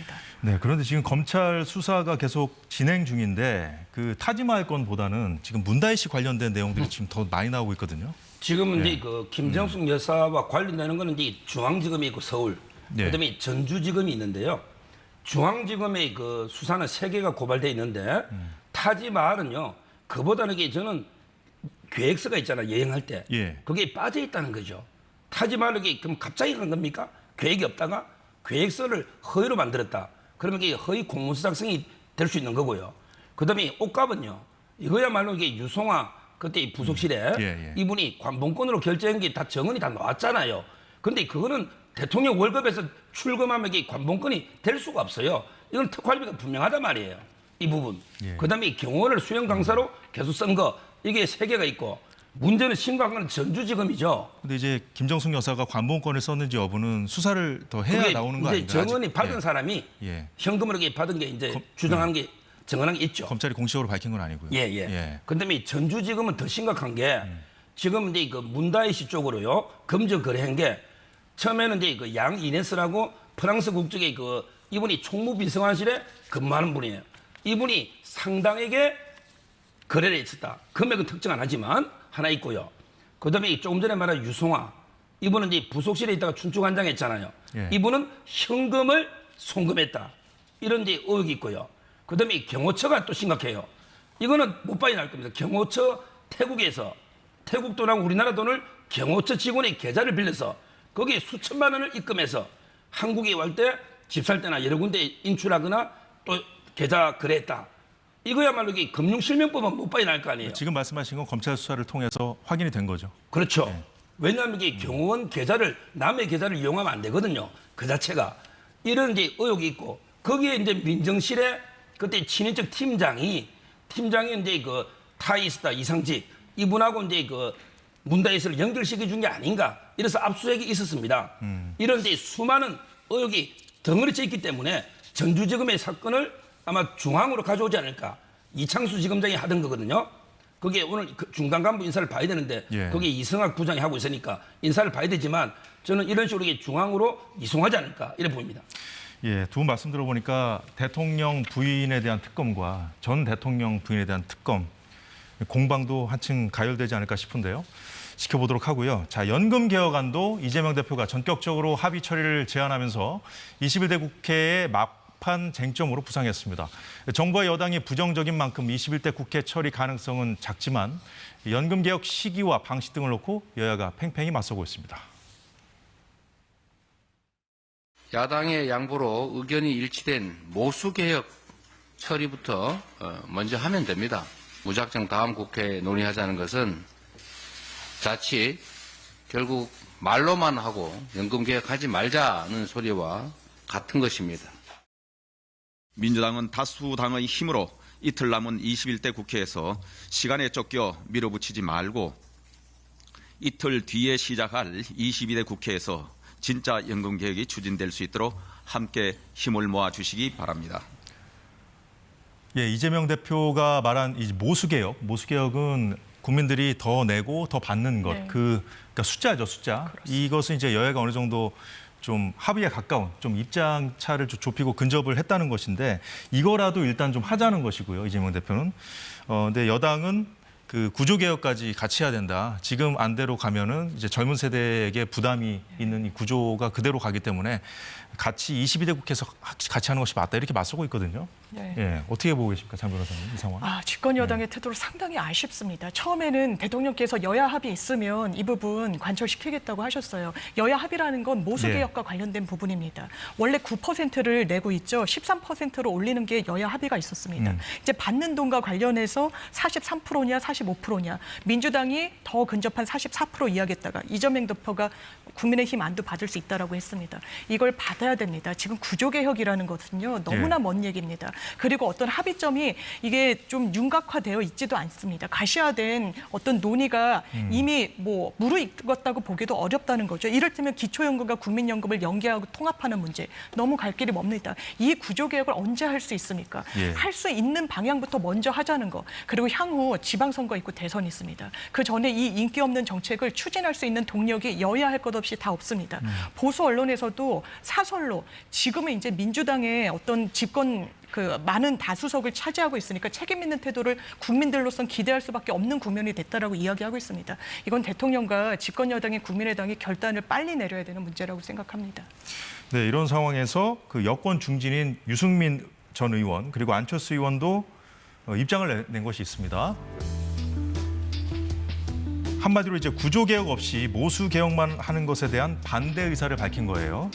네, 그런데 지금 검찰 수사가 계속 진행 중인데 그 타지마할 건보다는 지금 문다혜 씨 관련된 내용들이 지금 더 많이 나오고 있거든요. 지금은 이제 그 김정숙 여사와 관련되는 거는 이제 중앙지검이 있고 서울, 네. 그다음에 전주지검이 있는데요. 중앙지검의 그 수사는 3개가 고발돼 있는데 타지마할은요. 그보다는 이게 저는 계획서가 있잖아요. 여행할 때. 예. 그게 빠져 있다는 거죠. 타지마할은 이게 그럼 갑자기 간 겁니까? 계획이 없다가 계획서를 허위로 만들었다. 그러면 이게 허위 공문서 작성이 될 수 있는 거고요. 그다음에 옷값은요. 이거야말로 이게 유송아 그때 이 부속실에 예. 이분이 관봉권으로 결제한 게 다 정언이 다 나왔잖아요. 근데 그거는 대통령 월급에서 출금하면 이게 관봉권이 될 수가 없어요. 이건 특활비가 분명하단 말이에요. 이 부분. 예. 그다음에 경호를 수영 강사로 계속 쓴 거 이게 3개가 있고 문제는 심각한 건 전주지검이죠. 근데 이제 김정숙 여사가 관봉권을 썼는지 여부는 수사를 더 해야 그게 나오는 거 이제 아닌가요? 정언이 아직? 받은 예. 사람이 예. 현금으로 이렇게 받은 게 이제 주장한 게 정언한 게 있죠. 검찰이 공식적으로 밝힌 건 아니고요. 예. 그다음에 전주지검은 더 심각한 게 지금 이제 그 문다혜 씨 쪽으로요 금전 거래한 게 처음에는 이제 그 양 이네스라고 프랑스 국적의 그 이분이 총무비서관실에 근무하는 분이에요. 이분이 상당에게 거래를 했었다. 금액은 특정 안 하지만 하나 있고요. 그다음에 조금 전에 말한 유송아 이분은 이제 부속실에 있다가 춘추관장했잖아요. 예. 이분은 현금을 송금했다. 이런 이제 의혹이 있고요. 그다음에 경호처가 또 심각해요. 이거는 못 빠져나갈 겁니다. 경호처 태국에서 태국 돈하고 우리나라 돈을 경호처 직원의 계좌를 빌려서 거기에 수천만 원을 입금해서 한국에 올 때 집 살 때나 여러 군데 인출하거나 또 계좌 거래했다. 이거야말로 이게 금융실명법은 못 빠져나갈 거 아니에요. 지금 말씀하신 건 검찰 수사를 통해서 확인이 된 거죠. 그렇죠. 왜냐하면 이게 경호원 계좌를 남의 계좌를 이용하면 안 되거든요. 그 자체가 이런 이제 의혹이 있고 거기에 이제 민정실에 그때 친인척 팀장이 팀장이 이제 그 타이스타 이상직 이분하고 이제 그 문다이스를 연결시켜 준 게 아닌가 이래서 압수수색이 있었습니다. 이런 이제 수많은 의혹이 덩어리쳐 있기 때문에 전주지검의 사건을 아마 중앙으로 가져오지 않을까. 이창수 지검장이 하던 거거든요. 그게 오늘 그 중간 간부 인사를 봐야 되는데 예. 거기에 이성학 부장이 하고 있으니까 인사를 봐야 되지만 저는 이런 식으로 이게 중앙으로 이송하지 않을까 이래 보입니다. 예, 두 분 말씀 들어보니까 대통령 부인에 대한 특검과 전 대통령 부인에 대한 특검 공방도 한층 가열되지 않을까 싶은데요. 지켜보도록 하고요. 자, 연금 개혁안도 이재명 대표가 전격적으로 합의 처리를 제안하면서 21대 국회의 막판 쟁점으로 부상했습니다. 정부와 여당이 부정적인 만큼 21대 국회 처리 가능성은 작지만 연금 개혁 시기와 방식 등을 놓고 여야가 팽팽히 맞서고 있습니다. 야당의 양보로 의견이 일치된 모수개혁 처리부터 먼저 하면 됩니다. 무작정 다음 국회에 논의하자는 것은 자칫 결국 말로만 하고 연금개혁하지 말자는 소리와 같은 것입니다. 민주당은 다수당의 힘으로 이틀 남은 21대 국회에서 시간에 쫓겨 밀어붙이지 말고 이틀 뒤에 시작할 22대 국회에서 진짜 연금개혁이 추진될 수 있도록 함께 힘을 모아주시기 바랍니다. 예, 이재명 대표가 말한 이 모수개혁은 국민들이 더 내고 더 받는 것, 네. 그러니까 숫자죠, 숫자. 그렇습니다. 이것은 이제 여야가 어느 정도 좀 합의에 가까운 좀 입장 차를 좀 좁히고 근접을 했다는 것인데 이거라도 일단 좀 하자는 것이고요, 이재명 대표는. 근데 여당은 그 구조개혁까지 같이 해야 된다. 지금 안대로 가면은 이제 젊은 세대에게 부담이 있는 이 구조가 그대로 가기 때문에 같이 22대 국회에서 같이 하는 것이 맞다 이렇게 맞서고 있거든요. 네. 예, 어떻게 보고 계십니까, 장 변호사님 이 상황? 집권 여당의 태도로 상당히 아쉽습니다. 처음에는 대통령께서 여야 합의 있으면 이 부분 관철시키겠다고 하셨어요. 여야 합의라는 건 모수개혁과 관련된 부분입니다. 원래 9%를 내고 있죠. 13%로 올리는 게 여야 합의가 있었습니다. 이제 받는 돈과 관련해서 43%냐 45%냐 민주당이 더 근접한 44% 이야기했다가 이재명 대표가 국민의힘 안도 받을 수 있다라고 했습니다. 이걸 받아야 됩니다. 지금 구조개혁이라는 것은요. 너무나 먼 얘기입니다. 그리고 어떤 합의점이 이게 좀 윤곽화되어 있지도 않습니다. 가시화된 어떤 논의가 이미 뭐 무르익었다고 보기도 어렵다는 거죠. 이를테면 기초연금과 국민연금을 연계하고 통합하는 문제 너무 갈 길이 멉니다. 이 구조개혁을 언제 할 수 있습니까? 예. 할 수 있는 방향부터 먼저 하자는 거. 그리고 향후 지방선거 있고 대선이 있습니다. 그 전에 이 인기 없는 정책을 추진할 수 있는 동력이 여야 할 것 없이 다 없습니다. 보수 언론에서도 사설로 지금은 이제 민주당의 어떤 집권 그 많은 다수석을 차지하고 있으니까 책임 있는 태도를 국민들로선 기대할 수밖에 없는 국면이 됐다라고 이야기하고 있습니다. 이건 대통령과 집권 여당인 국민의당이 결단을 빨리 내려야 되는 문제라고 생각합니다. 네, 이런 상황에서 그 여권 중진인 유승민 전 의원 그리고 안철수 의원도 입장을 낸 것이 있습니다. 한마디로 이제 구조개혁 없이 모수개혁만 하는 것에 대한 반대 의사를 밝힌 거예요.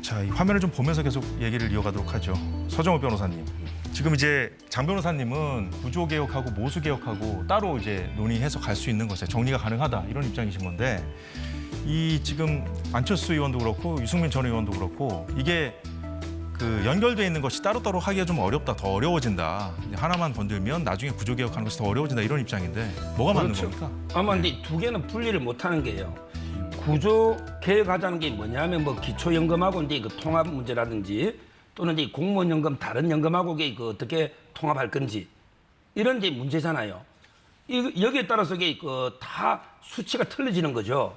자, 이 화면을 좀 보면서 계속 얘기를 이어가도록 하죠. 서정호 변호사님. 지금 이제 장 변호사님은 구조개혁하고 모수개혁하고 따로 이제 논의해서 갈 수 있는 것에 정리가 가능하다 이런 입장이신 건데 이 지금 안철수 의원도 그렇고 유승민 전 의원도 그렇고 이게 그 연결돼 있는 것이 따로따로 하기가 좀 어렵다, 더 어려워진다. 하나만 건들면 나중에 구조개혁하는 것이 더 어려워진다 이런 입장인데 뭐가 맞는 겁니까? 아마 근데 두 개는 분리를 못하는 게요. 구조 개혁하자는 게 뭐냐면 뭐 기초연금하고 이제 그 통합 문제라든지 또는 이제 공무원연금 다른 연금하고 이게 그 어떻게 통합할 건지 이런 이제 문제잖아요. 여기에 따라서 이게 그 다 수치가 틀려지는 거죠.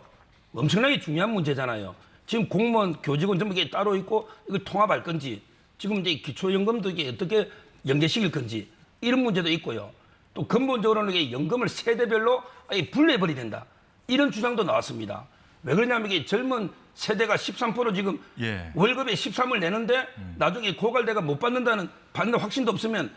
엄청나게 중요한 문제잖아요. 지금 공무원, 교직원 전부 이게 따로 있고 이거 통합할 건지 지금 이제 기초연금도 이게 어떻게 연계시킬 건지 이런 문제도 있고요. 또 근본적으로는 이게 연금을 세대별로 아예 분리해버려야 된다. 이런 주장도 나왔습니다. 왜 그러냐면 이게 젊은 세대가 13% 지금 예. 월급에 13을 내는데 나중에 고갈대가 못 받는 확신도 없으면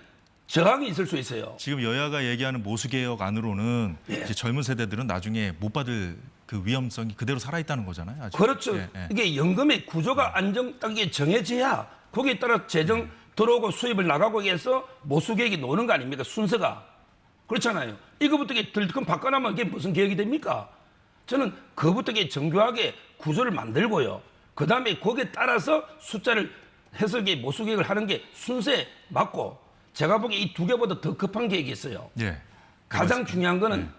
저항이 있을 수 있어요. 지금 여야가 얘기하는 모수개혁 안으로는 이제 젊은 세대들은 나중에 못 받을 그 위험성이 그대로 살아있다는 거잖아요. 아직. 그렇죠. 예, 예. 이게 연금의 구조가 안정되게 정해져야 거기에 따라 재정 들어오고 수입을 나가고 해서 모수개혁이 노는 거 아닙니까? 순서가. 그렇잖아요. 이거부터 들금 바꿔나면 이게 무슨 개혁이 됩니까? 저는 그거부터 정교하게 구조를 만들고요. 그 다음에 거기에 따라서 숫자를 해서 모수개혁을 하는 게 순서에 맞고 제가 보기에 이 두 개보다 더 급한 계획이 있어요. 예. 가장 중요한 거는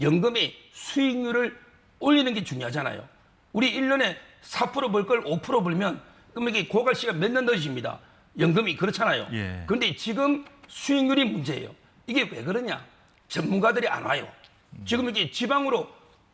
연금의 수익률을 올리는 게 중요하잖아요. 우리 1년에 4% 벌 걸 5% 벌면 그럼 이게 고갈 시간 몇 년 늦어집니다. 연금이 그렇잖아요. 예. 그런데 지금 수익률이 문제예요. 이게 왜 그러냐? 전문가들이 안 와요. 지금 이게 지방으로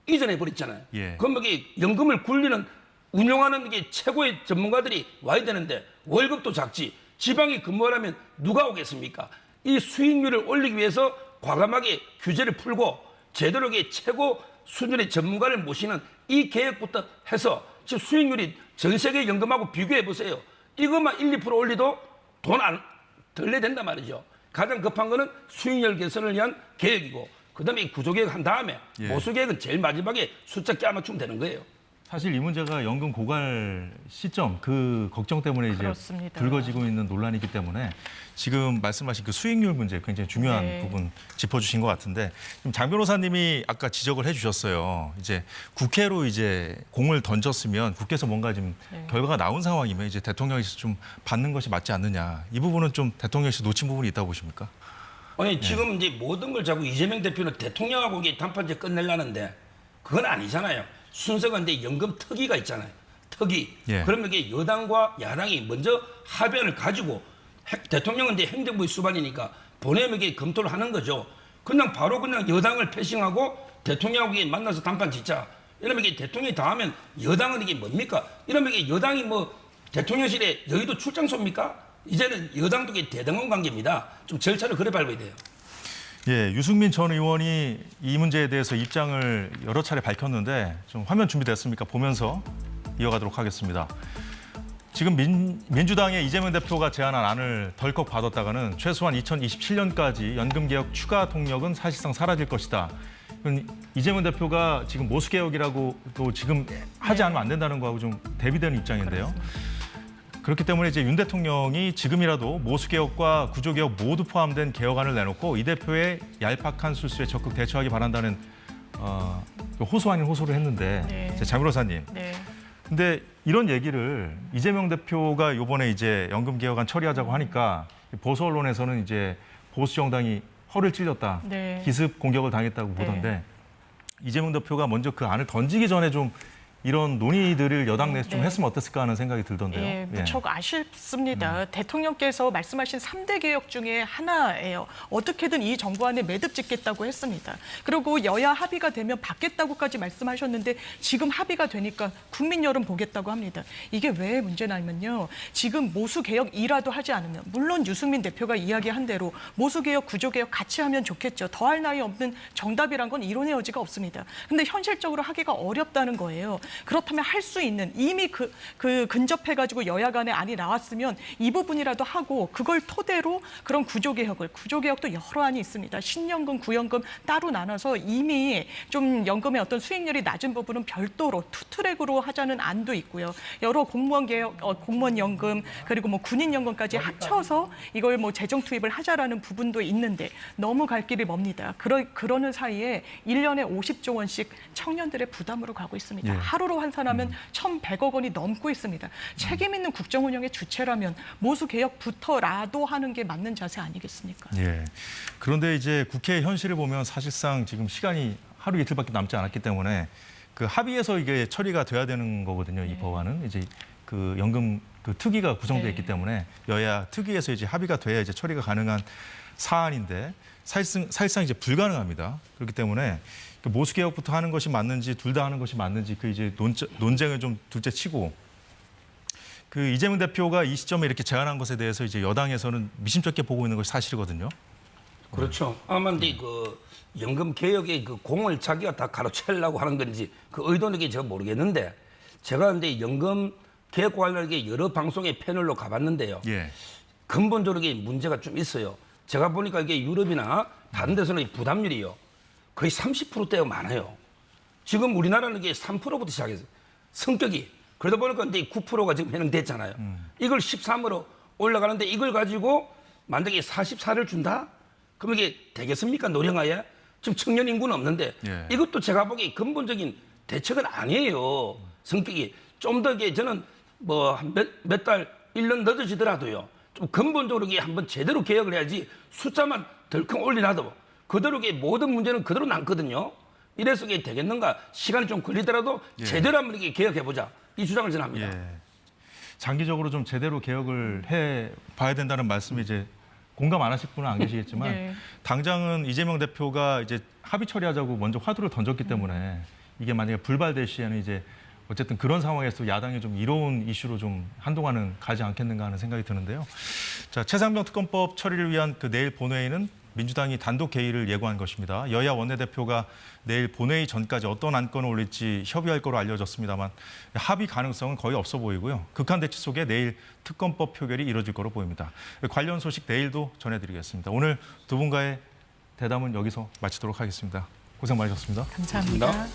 이전해 버렸잖아요. 예. 그럼 이게 연금을 굴리는 운영하는 게 최고의 전문가들이 와야 되는데 월급도 작지. 지방에 근무하려면 누가 오겠습니까? 이 수익률을 올리기 위해서 과감하게 규제를 풀고 제대로 최고 수준의 전문가를 모시는 이 계획부터 해서 지금 수익률이 전 세계 연금하고 비교해 보세요. 이것만 1, 2% 올리도 돈 덜 내야 된단 말이죠. 가장 급한 거는 수익률 개선을 위한 계획이고 그다음에 이 구조개혁 한 다음에 예. 보수개혁은 제일 마지막에 숫자 껴맞추면 되는 거예요. 사실 이 문제가 연금 고갈 시점 그 걱정 때문에 이제 그렇습니다. 불거지고 있는 논란이기 때문에 지금 말씀하신 그 수익률 문제 굉장히 중요한 네. 부분 짚어주신 것 같은데 지금 장 변호사님이 아까 지적을 해주셨어요. 이제 국회로 이제 공을 던졌으면 국회에서 뭔가 지금 네. 결과가 나온 상황이면 이제 대통령에서 좀 받는 것이 맞지 않느냐 이 부분은 좀 대통령에서 놓친 부분이 있다고 보십니까? 아니 지금 이제 모든 걸 자꾸 이재명 대표는 대통령하고 이게 단판제 끝내려는데 그건 아니잖아요. 순서가 근데 연금 특위가 있잖아요. 특위. 예. 그러면 이게 여당과 야당이 먼저 합의안을 가지고 대통령은 이제 행정부의 수반이니까 보내면 이게 검토를 하는 거죠. 그냥 바로 그냥 여당을 패싱하고 대통령하고 이게 만나서 단판 짓자. 이러면 이게 대통령이 다 하면 여당은 이게 뭡니까? 이러면 이게 여당이 뭐 대통령실에 여의도 출장소입니까? 이제는 여당도 이게 대등한 관계입니다. 좀 절차를 그래 밟아야 돼요. 예, 유승민 전 의원이 이 문제에 대해서 입장을 여러 차례 밝혔는데 좀 화면 준비됐습니까? 보면서 이어가도록 하겠습니다. 지금 민주당의 이재명 대표가 제안한 안을 덜컥 받았다가는 최소한 2027년까지 연금개혁 추가 동력은 사실상 사라질 것이다. 이재명 대표가 지금 모수개혁이라고 또 지금 하지 않으면 안 된다는 거하고 좀 대비되는 입장인데요. 그렇기 때문에 이제 윤 대통령이 지금이라도 모수개혁과 구조개혁 모두 포함된 개혁안을 내놓고 이 대표의 얄팍한 술수에 적극 대처하기 바란다는 호소 아닌 호소를 했는데 네. 장 변호사님. 네. 근데 이런 얘기를 이재명 대표가 이번에 이제 연금개혁안 처리하자고 하니까 보수 언론에서는 이제 보수 정당이 허를 찔렸다, 네. 기습 공격을 당했다고 보던데 이재명 대표가 먼저 그 안을 던지기 전에 좀 이런 논의들을 여당 내에서 좀 네. 했으면 어땠을까 하는 생각이 들던데요. 예, 무척 아쉽습니다. 대통령께서 말씀하신 3대 개혁 중에 하나예요. 어떻게든 이 정부 안에 매듭 짓겠다고 했습니다. 그리고 여야 합의가 되면 받겠다고까지 말씀하셨는데 지금 합의가 되니까 국민 여론 보겠다고 합니다. 이게 왜 문제냐면요. 지금 모수개혁이라도 하지 않으면 물론 유승민 대표가 이야기한 대로 모수개혁, 구조개혁 같이 하면 좋겠죠. 더할 나위 없는 정답이란 건 이론의 여지가 없습니다. 근데 현실적으로 하기가 어렵다는 거예요. 그렇다면 할 수 있는 이미 그 근접해가지고 여야 간에 안이 나왔으면 이 부분이라도 하고 그걸 토대로 그런 구조개혁도 여러 안이 있습니다. 신연금, 구연금 따로 나눠서 이미 좀 연금의 어떤 수익률이 낮은 부분은 별도로 투트랙으로 하자는 안도 있고요. 여러 공무원 개혁, 공무원 연금 그리고 뭐 군인 연금까지 합쳐서 이걸 뭐 재정 투입을 하자라는 부분도 있는데 너무 갈 길이 멉니다. 그러는 사이에 1년에 50조 원씩 청년들의 부담으로 가고 있습니다. 예. 하루로 환산하면 1,100억 원이 넘고 있습니다. 책임 있는 국정 운영의 주체라면 모수 개혁부터라도 하는 게 맞는 자세 아니겠습니까? 예. 그런데 이제 국회 현실을 보면 사실상 지금 시간이 하루 이틀밖에 남지 않았기 때문에 그 합의해서 이게 처리가 돼야 되는 거거든요. 이 법안은 이제 그 연금 그 특위가 구성되어 있기 때문에 여야 특위에서 이제 합의가 돼야 이제 처리가 가능한 사안인데 사실상 이제 불가능합니다. 그렇기 때문에 모수 개혁부터 하는 것이 맞는지 둘 다 하는 것이 맞는지 그 이제 논쟁을 좀 둘째치고 그 이재명 대표가 이 시점에 이렇게 제안한 것에 대해서 이제 여당에서는 미심쩍게 보고 있는 것이 사실이거든요. 그렇죠. 아마 근데 그 연금 개혁의 그 공을 자기가 다 가로채려고 하는 건지 그 의도는 제가 모르겠는데 제가 근데 연금 개혁 관련하게 여러 방송의 패널로 가봤는데요. 예. 근본적으로 이게 문제가 좀 있어요. 제가 보니까 이게 유럽이나 다른 데서는 부담률이요. 거의 30%대가 많아요. 지금 우리나라는 이게 3%부터 시작했어요. 성격이. 그러다 보니까 이제 9%가 지금 해당됐잖아요. 이걸 13으로 올라가는데 이걸 가지고 만약에 44를 준다? 그럼 이게 되겠습니까? 노령화에? 지금 청년 인구는 없는데 예. 이것도 제가 보기에 근본적인 대책은 아니에요. 성격이. 좀 더 이게 저는 뭐 몇 달, 1년 늦어지더라도요. 좀 좀 근본적으로 이게 한번 제대로 개혁을 해야지 숫자만 덜컹 올리나도 그대로 이게 모든 문제는 그대로 남거든요. 이래서 이게 되겠는가? 시간이 좀 걸리더라도 제대로 한번 이렇게 개혁해보자. 이 주장을 저는 합니다. 예. 장기적으로 좀 제대로 개혁을 해 봐야 된다는 말씀이 이제 공감 안 하실 분은 안 계시겠지만 네. 당장은 이재명 대표가 이제 합의 처리하자고 먼저 화두를 던졌기 때문에 이게 만약에 불발될 시에는 이제 어쨌든 그런 상황에서 야당이 좀 이로운 이슈로 좀 한동안은 가지 않겠는가 하는 생각이 드는데요. 자, 최상병 특검법 처리를 위한 그 내일 본회의는 민주당이 단독 회의를 예고한 것입니다. 여야 원내대표가 내일 본회의 전까지 어떤 안건을 올릴지 협의할 거로 알려졌습니다만 합의 가능성은 거의 없어 보이고요. 극한 대치 속에 내일 특검법 표결이 이뤄질 거로 보입니다. 관련 소식 내일도 전해드리겠습니다. 오늘 두 분과의 대담은 여기서 마치도록 하겠습니다. 고생 많으셨습니다. 감사합니다.